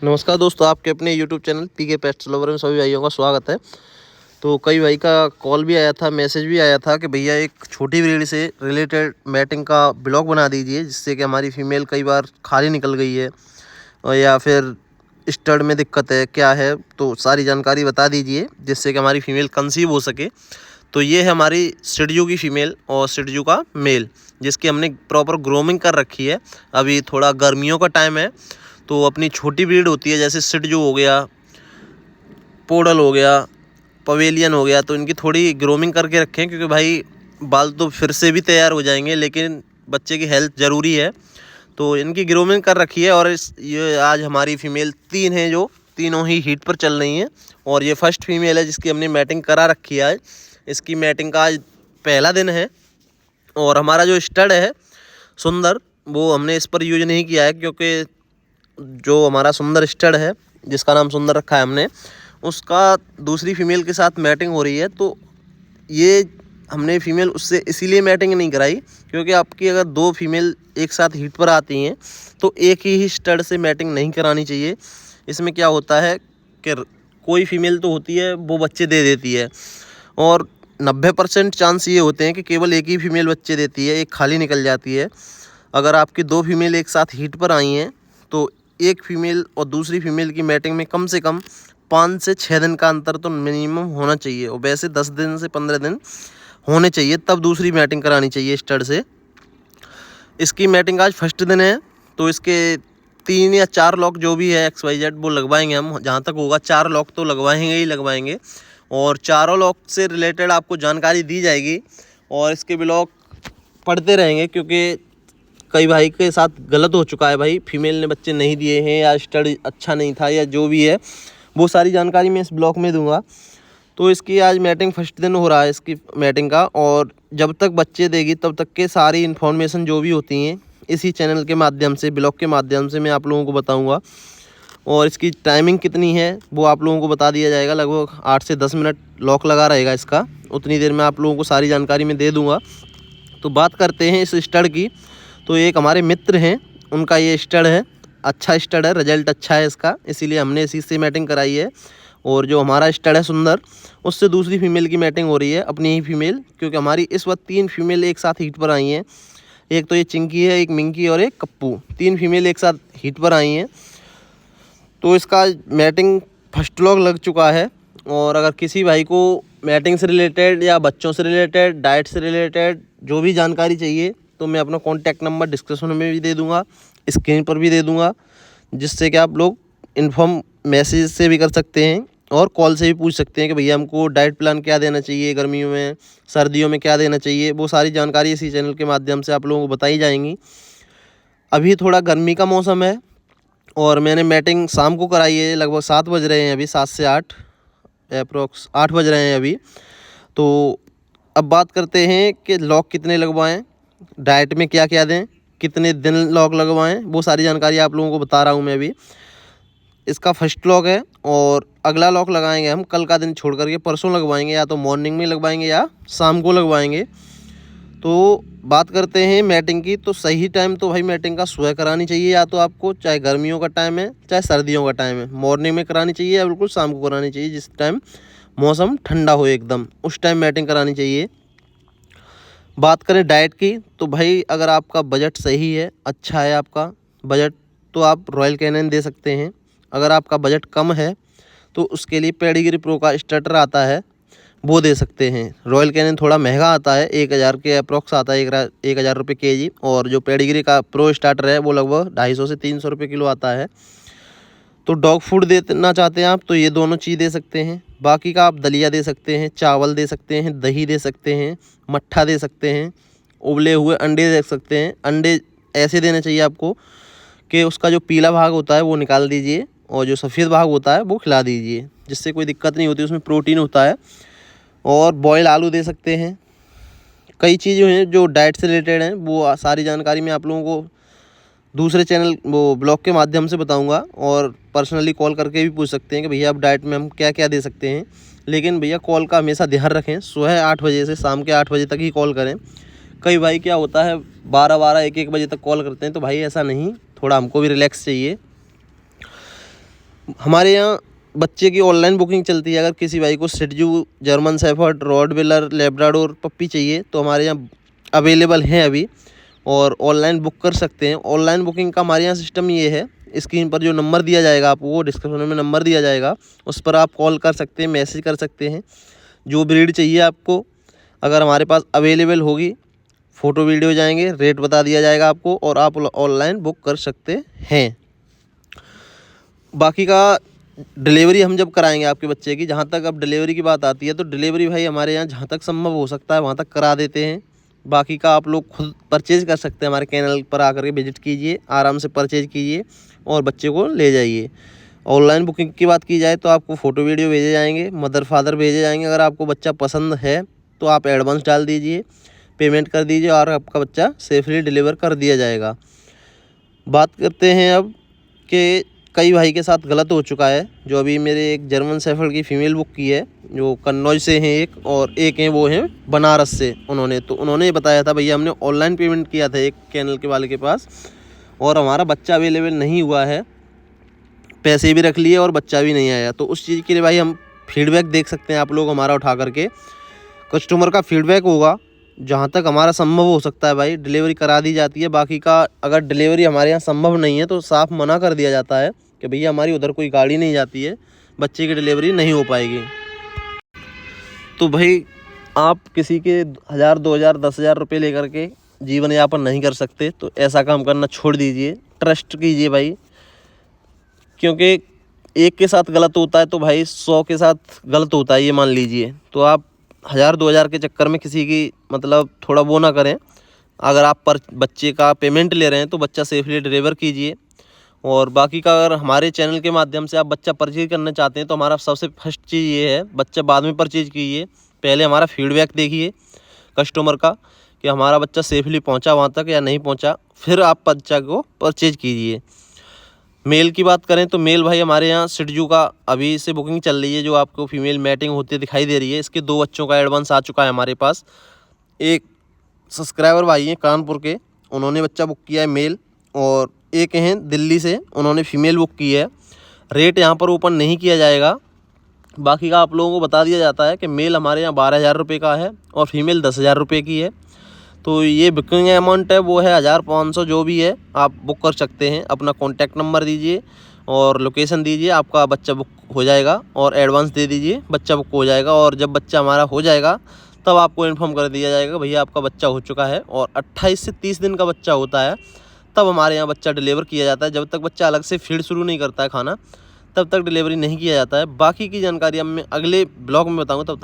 नमस्कार दोस्तों, आपके अपने YouTube channel PK pets lover में सभी भाइयों का स्वागत है। तो कई भाई का कॉल भी आया था, मैसेज भी आया था कि भैया एक छोटी ब्रीड से रिलेटेड मैटिंग का ब्लॉग बना दीजिए, जिससे कि हमारी फ़ीमेल कई बार खाली निकल गई है और या फिर स्टड में दिक्कत है, क्या है, तो सारी जानकारी बता दीजिए जिससे कि हमारी फ़ीमेल कंसीव हो सके। तो ये है हमारी सिडजू की फ़ीमेल और सिडजू का मेल, जिसकी हमने प्रॉपर ग्रूमिंग कर रखी है। अभी थोड़ा गर्मियों का टाइम है, तो अपनी छोटी ब्रीड होती है जैसे सिडजू हो गया, पोडल हो गया, पवेलियन हो गया, तो इनकी थोड़ी ग्रूमिंग करके रखें, क्योंकि भाई बाल तो फिर से भी तैयार हो जाएंगे, लेकिन बच्चे की हेल्थ ज़रूरी है। तो इनकी ग्रूमिंग कर रखी है। और ये आज हमारी फ़ीमेल 3 हैं, जो तीनों ही हीट पर चल रही हैं। और ये फर्स्ट फीमेल है जिसकी हमने मैटिंग करा रखी है। इसकी मैटिंग का आज पहला दिन है। और हमारा जो स्टड है सुंदर, वो हमने इस पर यूज नहीं किया है, क्योंकि जो हमारा सुंदर स्टड है, जिसका नाम सुंदर रखा है हमने, उसका दूसरी फीमेल के साथ मैटिंग हो रही है। तो ये हमने फीमेल उससे इसीलिए मैटिंग नहीं कराई, क्योंकि आपकी अगर 2 फीमेल एक साथ हीट पर आती हैं तो एक ही स्टड से मैटिंग नहीं करानी चाहिए। इसमें क्या होता है कि कोई फीमेल तो होती है वो बच्चे दे देती है, और 90% चांस ये होते हैं कि केवल एक ही फीमेल बच्चे देती है, एक खाली निकल जाती है। अगर आपकी 2 फीमेल एक साथ हीट पर आई हैं तो एक फीमेल और दूसरी फीमेल की मैटिंग में कम से कम 5 से 6 दिन का अंतर तो मिनिमम होना चाहिए, और वैसे 10 दिन से 15 दिन होने चाहिए, तब दूसरी मैटिंग करानी चाहिए स्टड से। इसकी मैटिंग आज फर्स्ट दिन है, तो इसके 3 या 4 लॉक जो भी है XYZ वो लगवाएंगे हम, जहाँ तक होगा 4 लॉक तो लगवाएंगे ही लगवाएंगे। और चारों लॉक से रिलेटेड आपको जानकारी दी जाएगी, और इसके ब्लॉग पढ़ते रहेंगे, क्योंकि कई भाई के साथ गलत हो चुका है। भाई फीमेल ने बच्चे नहीं दिए हैं, या स्टड अच्छा नहीं था, या जो भी है, वो सारी जानकारी मैं इस ब्लॉग में दूंगा। तो इसकी आज मैटिंग फर्स्ट दिन हो रहा है इसकी मैटिंग का, और जब तक बच्चे देगी तब तक के सारी इन्फॉर्मेशन जो भी होती हैं इसी चैनल के माध्यम से, ब्लॉग के माध्यम से मैं आप लोगों को बताऊँगा। और इसकी टाइमिंग कितनी है वो आप लोगों को बता दिया जाएगा। लगभग 8 से 10 मिनट लॉक लगा रहेगा इसका, उतनी देर में आप लोगों को सारी जानकारी मैं दे दूँगा। तो बात करते हैं इस स्टड की। तो एक हमारे मित्र हैं, उनका ये स्टड है, अच्छा स्टड है, रिजल्ट अच्छा है इसका, इसीलिए हमने इसी से मैटिंग कराई है। और जो हमारा स्टड है सुंदर, उससे दूसरी फीमेल की मैटिंग हो रही है, अपनी ही फीमेल, क्योंकि हमारी इस वक्त 3 फीमेल एक साथ हीट पर आई हैं। एक तो ये चिंकी है, एक मिंकी और एक कप्पू, 3 फीमेल एक साथ हीट पर आई हैं। तो इसका मैटिंग फर्स्ट लॉक लग चुका है। और अगर किसी भाई को मैटिंग से रिलेटेड या बच्चों से रिलेटेड, डाइट से रिलेटेड जो भी जानकारी चाहिए, तो मैं अपना कॉन्टैक्ट नंबर डिस्क्रिप्शन में भी दे दूंगा, स्क्रीन पर भी दे दूंगा, जिससे कि आप लोग इन्फॉर्म मैसेज से भी कर सकते हैं और कॉल से भी पूछ सकते हैं कि भैया हमको डाइट प्लान क्या देना चाहिए, गर्मियों में, सर्दियों में क्या देना चाहिए। वो सारी जानकारी इसी चैनल के माध्यम से आप लोगों को बताई जाएंगी। अभी थोड़ा गर्मी का मौसम है, और मैंने मैटिंग शाम को कराई है, लगभग 7 बज रहे हैं अभी, 7 से 8 अप्रोक्स 8 बज रहे हैं अभी। तो अब बात करते हैं कि लॉक कितने लगवाएं, डाइट में क्या क्या दें, कितने दिन लॉक लगवाएं, वो सारी जानकारी आप लोगों को बता रहा हूं मैं अभी। इसका फर्स्ट लॉक है, और अगला लॉक लगाएंगे हम कल का दिन छोड़ करके, परसों लगवाएंगे, या तो मॉर्निंग में लगवाएंगे या शाम को लगवाएंगे। तो बात करते हैं मैटिंग की। तो सही टाइम तो भाई मैटिंग का सुबह करानी चाहिए, या तो आपको, चाहे गर्मियों का टाइम है चाहे सर्दियों का टाइम है, मॉर्निंग में करानी चाहिए या बिल्कुल शाम को करानी चाहिए, जिस टाइम मौसम ठंडा हो एकदम, उस टाइम मैटिंग करानी चाहिए। बात करें डाइट की, तो भाई अगर आपका बजट सही है, अच्छा है आपका बजट, तो आप रॉयल कैनिन दे सकते हैं। अगर आपका बजट कम है तो उसके लिए पेडिग्री प्रो का स्टार्टर आता है, वो दे सकते हैं। रॉयल कैनिन थोड़ा महंगा आता है, 1000 के अप्रॉक्स आता है, 1000 रुपये केजी। और जो पेडिग्री का प्रो स्टार्टर है वो लगभग 250 से 300 रुपये किलो आता है। तो डॉग फूड देना चाहते हैं आप, तो ये दोनों चीज़ दे सकते हैं। बाकी का आप दलिया दे सकते हैं, चावल दे सकते हैं, दही दे सकते हैं, मट्ठा दे सकते हैं, उबले हुए अंडे दे सकते हैं। अंडे ऐसे देने चाहिए आपको कि उसका जो पीला भाग होता है वो निकाल दीजिए, और जो सफ़ेद भाग होता है वो खिला दीजिए, जिससे कोई दिक्कत नहीं होती, उसमें प्रोटीन होता है। और बॉयल आलू दे सकते हैं। कई चीज़ें हैं जो डाइट से रिलेटेड हैं, वो सारी जानकारी मैं आप लोगों को दूसरे चैनल, वो ब्लॉग के माध्यम से बताऊंगा, और पर्सनली कॉल करके भी पूछ सकते हैं कि भैया आप डाइट में हम क्या क्या दे सकते हैं। लेकिन भैया कॉल का हमेशा ध्यान रखें, सुबह 8 बजे से शाम के 8 बजे तक ही कॉल करें। कई भाई क्या होता है 12-12, 1-1 बजे तक कॉल करते हैं, तो भाई ऐसा नहीं, थोड़ा हमको भी रिलैक्स चाहिए। हमारे यहाँ बच्चे की ऑनलाइन बुकिंग चलती है। अगर किसी भाई को शिट्जू, जर्मन शेफर्ड, रॉटविलर, लेब्राडोर पप्पी चाहिए तो हमारे यहाँ अवेलेबल हैं अभी, और ऑनलाइन बुक कर सकते हैं। ऑनलाइन बुकिंग का हमारे यहाँ सिस्टम ये है, स्क्रीन पर जो नंबर दिया जाएगा आपको, डिस्क्रिप्शन में नंबर दिया जाएगा, उस पर आप कॉल कर सकते हैं, मैसेज कर सकते हैं। जो ब्रीड चाहिए आपको अगर हमारे पास अवेलेबल होगी, फ़ोटो वीडियो जाएंगे, रेट बता दिया जाएगा आपको, और आप ऑनलाइन बुक कर सकते हैं। बाकी का डिलीवरी हम जब कराएंगे आपके बच्चे की, जहाँ तक अब डिलीवरी की बात आती है तो डिलीवरी भाई हमारे यहाँ जहाँ तक संभव हो सकता है वहाँ तक करा देते हैं। बाकी का आप लोग खुद परचेज़ कर सकते हैं, हमारे चैनल पर आकर के विजिट कीजिए, आराम से परचेज़ कीजिए और बच्चे को ले जाइए। ऑनलाइन बुकिंग की बात की जाए तो आपको फ़ोटो वीडियो भेजे जाएंगे, मदर फादर भेजे जाएंगे। अगर आपको बच्चा पसंद है तो आप एडवांस डाल दीजिए, पेमेंट कर दीजिए और आपका बच्चा सेफली डिलीवर कर दिया जाएगा। बात करते हैं अब कि कई भाई के साथ गलत हो चुका है। जो अभी मेरे एक जर्मन शेफर्ड की फ़ीमेल बुक की है, जो कन्नौज से हैं एक, और एक हैं वो हैं बनारस से। उन्होंने बताया था भैया हमने ऑनलाइन पेमेंट किया था एक चैनल के वाले के पास, और हमारा बच्चा अवेलेबल नहीं हुआ है, पैसे भी रख लिए और बच्चा भी नहीं आया। तो उस चीज़ के लिए भाई हम फीडबैक देख सकते हैं आप लोग हमारा उठा करके। कस्टमर का फीडबैक होगा, जहाँ तक हमारा संभव हो सकता है भाई डिलीवरी करा दी जाती है। बाकी का अगर डिलीवरी हमारे यहाँ संभव नहीं है तो साफ मना कर दिया जाता है कि भैया हमारी उधर कोई गाड़ी नहीं जाती है, बच्चे की डिलीवरी नहीं हो पाएगी। तो भाई आप किसी के 1000, 2000, 10,000 रुपये लेकर के जीवन यापन नहीं कर सकते, तो ऐसा काम करना छोड़ दीजिए, ट्रस्ट कीजिए भाई। क्योंकि एक के साथ गलत होता है तो भाई 100 के साथ गलत होता है, ये मान लीजिए। तो आप 1000, 2000 के चक्कर में किसी की मतलब थोड़ा वो ना करें। अगर आप पर बच्चे का पेमेंट ले रहे हैं तो बच्चा सेफली डिलीवर कीजिए। और बाकी का अगर हमारे चैनल के माध्यम से आप बच्चा परचेज करना चाहते हैं तो हमारा सबसे फर्स्ट चीज़ ये है, बच्चा बाद में परचेज कीजिए, पहले हमारा फीडबैक देखिए कस्टमर का कि हमारा बच्चा सेफली पहुंचा वहां तक या नहीं पहुंचा, फिर आप बच्चा को परचेज कीजिए। मेल की बात करें तो मेल भाई हमारे यहाँ शिट्जू का अभी से बुकिंग चल रही है, जो आपको फीमेल मैटिंग होती दिखाई दे रही है। इसके 2 बच्चों का एडवांस आ चुका है हमारे पास। एक सब्सक्राइबर भाई हैं कानपुर के, उन्होंने बच्चा बुक किया है मेल, और एक हैं दिल्ली से, उन्होंने फ़ीमेल बुक की है। रेट यहाँ पर ओपन नहीं किया जाएगा, बाकी का आप लोगों को बता दिया जाता है कि मेल हमारे यहाँ 12,000 रुपये का है और फीमेल 10,000 रुपये की है। तो ये बुकिंग अमाउंट है वो है 1500, जो भी है आप बुक कर सकते हैं। अपना कॉन्टैक्ट नंबर दीजिए और लोकेशन दीजिए, आपका बच्चा बुक हो जाएगा, और एडवांस दे दीजिए, बच्चा बुक हो जाएगा। और जब बच्चा हमारा हो जाएगा तब आपको इन्फॉर्म कर दिया जाएगा भैया आपका बच्चा हो चुका है। और 28 से 30 दिन का बच्चा होता है तब हमारे यहाँ बच्चा डिलीवर किया जाता है। जब तक बच्चा अलग से फीड शुरू नहीं करता है खाना, तब तक डिलीवरी नहीं किया जाता है। बाकी की जानकारी अब मैं अगले ब्लॉग में बताऊँगा, तब तक